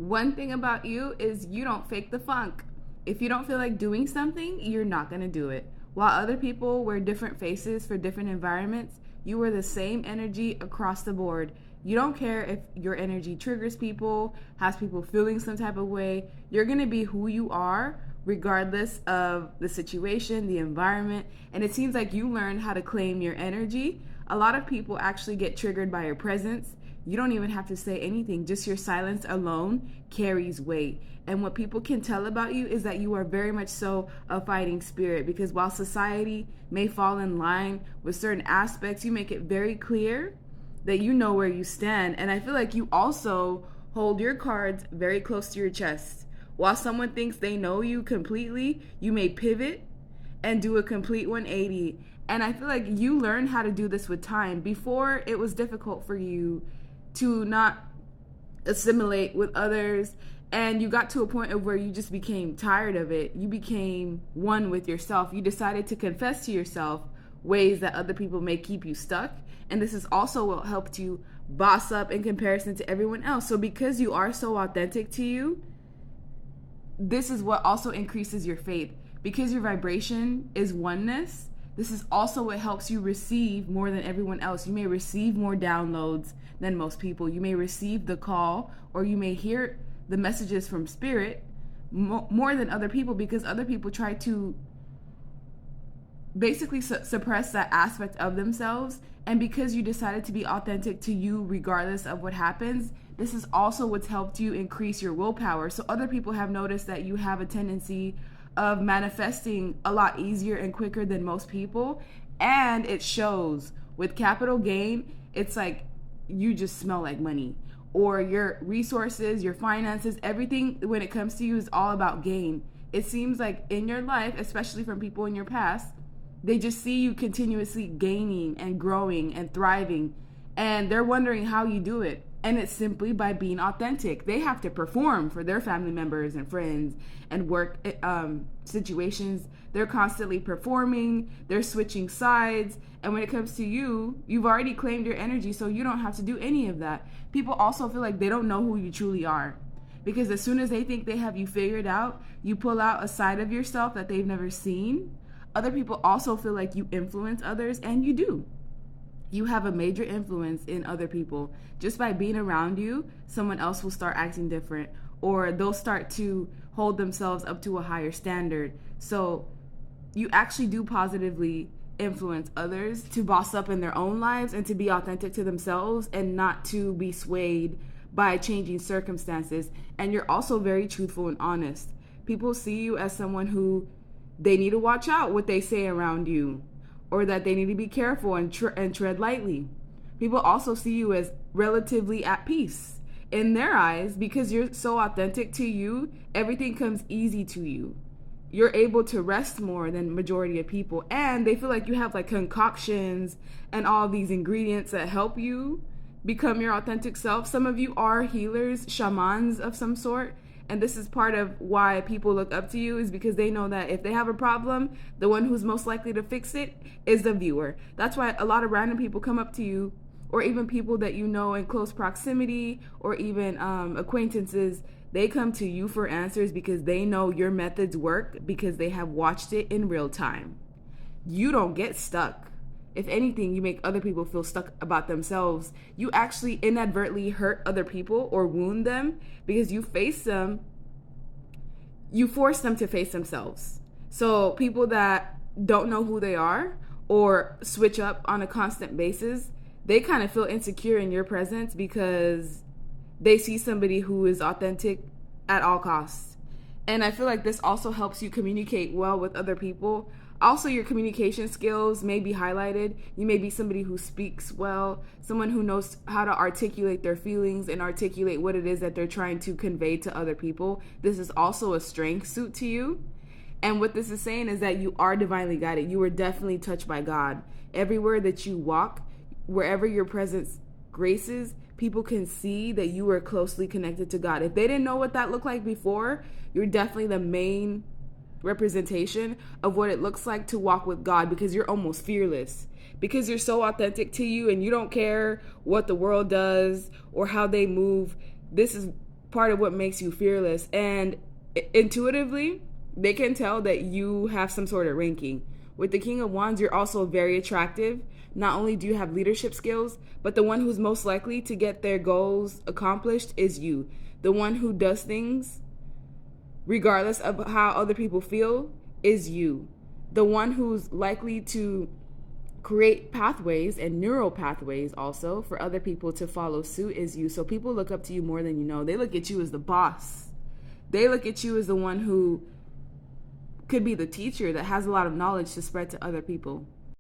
One thing about you is you don't fake the funk. If you don't feel like doing something, you're not going to do it. While other people wear different faces for different environments, you wear the same energy across the board. You don't care if your energy triggers people, has people feeling some type of way. You're going to be who you are regardless of the situation, the environment. And it seems like you learned how to claim your energy. A lot of people actually get triggered by your presence. You don't even have to say anything. Just your silence alone carries weight. And what people can tell about you is that you are very much so a fighting spirit, because while society may fall in line with certain aspects, you make it very clear that you know where you stand. And I feel like you also hold your cards very close to your chest. While someone thinks they know you completely, you may pivot and do a complete 180. And I feel like you learn how to do this with time. Before, it was difficult for you to not assimilate with others, and you got to a point of where you just became tired of it. You became one with yourself. You decided to confess to yourself ways that other people may keep you stuck, and this is also what helped you boss up in comparison to everyone else. So because you are so authentic to you, this is what also increases your faith. Because your vibration is oneness, this is also what helps you receive more than everyone else. You may receive more downloads than most people. You may receive the call, or you may hear the messages from spirit more than other people, because other people try to basically suppress that aspect of themselves. And because you decided to be authentic to you regardless of what happens, this is also what's helped you increase your willpower. So other people have noticed that you have a tendency of manifesting a lot easier and quicker than most people, and it shows. With capital gain, it's like you just smell like money, or your resources, your finances, everything when it comes to you is all about gain. It seems like in your life, especially from people in your past, they just see you continuously gaining and growing and thriving, and they're wondering how you do it. And it's simply by being authentic. They have to perform for their family members and friends and work situations. They're constantly performing. They're switching sides. And when it comes to you, you've already claimed your energy, so you don't have to do any of that. People also feel like they don't know who you truly are, because as soon as they think they have you figured out, you pull out a side of yourself that they've never seen. Other people also feel like you influence others, and you do. You have a major influence in other people. Just by being around you, someone else will start acting different, or they'll start to hold themselves up to a higher standard. So you actually do positively influence others to boss up in their own lives and to be authentic to themselves and not to be swayed by changing circumstances. And you're also very truthful and honest. People see you as someone who they need to watch out what they say around you, or that they need to be careful and tread lightly. People also see you as relatively at peace in their eyes. Because you're so authentic to you, everything comes easy to you. You're able to rest more than majority of people, and they feel like you have like concoctions and all these ingredients that help you become your authentic self. Some of you are healers, shamans of some sort. And this is part of why people look up to you, is because they know that if they have a problem, the one who's most likely to fix it is the viewer. That's why a lot of random people come up to you, or even people that you know in close proximity, or even acquaintances. They come to you for answers because they know your methods work, because they have watched it in real time. You don't get stuck. If anything, you make other people feel stuck about themselves. You actually inadvertently hurt other people or wound them, because you face them, you force them to face themselves. So people that don't know who they are or switch up on a constant basis, they kind of feel insecure in your presence because they see somebody who is authentic at all costs. And I feel like this also helps you communicate well with other people. Also, your communication skills may be highlighted. You may be somebody who speaks well, someone who knows how to articulate their feelings and articulate what it is that they're trying to convey to other people. This is also a strength suit to you. And what this is saying is that you are divinely guided. You are definitely touched by God. Everywhere that you walk, wherever your presence graces, people can see that you are closely connected to God. If they didn't know what that looked like before, you're definitely the main representation of what it looks like to walk with God, because you're almost fearless, because you're so authentic to you and you don't care what the world does or how they move. This is part of what makes you fearless. And intuitively, they can tell that you have some sort of ranking. With the King of Wands, you're also very attractive. Not only do you have leadership skills, but the one who's most likely to get their goals accomplished is you. The one who does things regardless of how other people feel is you. The one who's likely to create pathways and neural pathways also for other people to follow suit is you. So people look up to you more than you know. They look at you as the boss. They look at you as the one who could be the teacher that has a lot of knowledge to spread to other people.